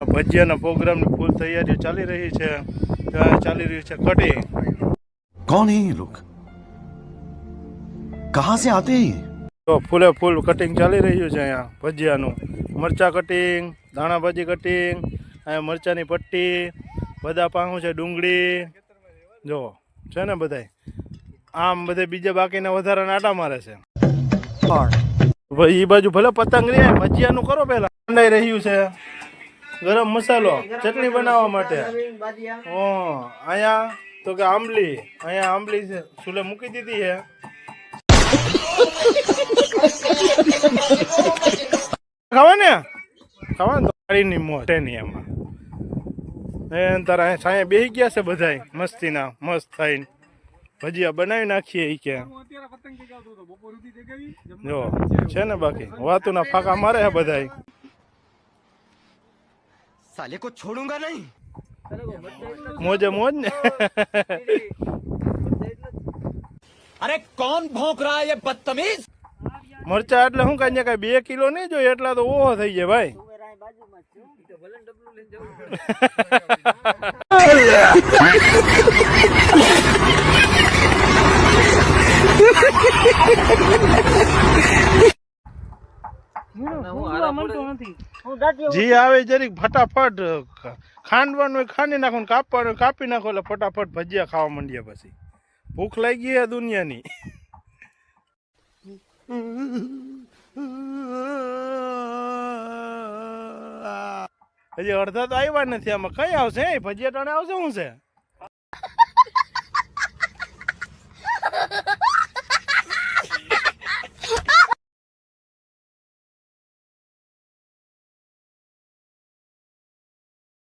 ભજીયાના પ્રોગ્રામની ફૂલ તૈયારીઓ ચાલી રહી છે. ત્યાં ચાલી રહ્યું છે કટિંગ. कौन है ये लोग कहाँ से आते हैं ये? તો ફૂલે ફૂલ કટિંગ ચાલી રહ્યું છે અહીંયા ભજીયાનું. મરચાં કટિંગ, ધાણા ભાજી કટિંગ, અહીંયા મરચાંની પટ્ટી, બધા પાઉં છે, ડુંગળી જો છે ને બધાય. આમ બધે બીજા બાકીના વધારાના આટા મારે છે. ભાઈ એ બાજુ ભલે પતંગ રે, ભજીયાનું કરો પહેલા. ઠંડાઈ રહ્યું છે ગરમ મસાલો ચટણી બનાવવા માટે. અહીંયા તો કે આંબલી, અહીંયા આંબલી છે સુલે મૂકી દીધી છે. ખાવા તો ગાડીની મોજ ની એમાં. તારા સાંયે બેસી ગયા છે બધાય મસ્તીના, મસ્ત થઈને ભજીયા બનાવી નાખીએ. એ કે જો છે ને બાકી વાતુના ફાંકા મારે છે બધાય. साले को छोड़ूंगा नहीं. મોજે મોજ ને. अरे कौन भौंक रहा है ये बदतमीज. મરચા એટલે શું કઈ 2 કિલો નહીં જોઈએ, એટલા તો ઓહો થઈ જાય ભાઈ. જી આવે જરીક ફટાફટ ખાંડવાનું ખાંડી નાખો, કાપવાનું કાપી નાખો એટલે ફટાફટ ભજીયા ખાવા માંડીએ. પછી ભૂખ લાગી છે દુનિયાની. હજી અડધા તો આવ્યા નથી. આમાં કઈ આવશે ભજીયા ટાણે આવશે શું છે?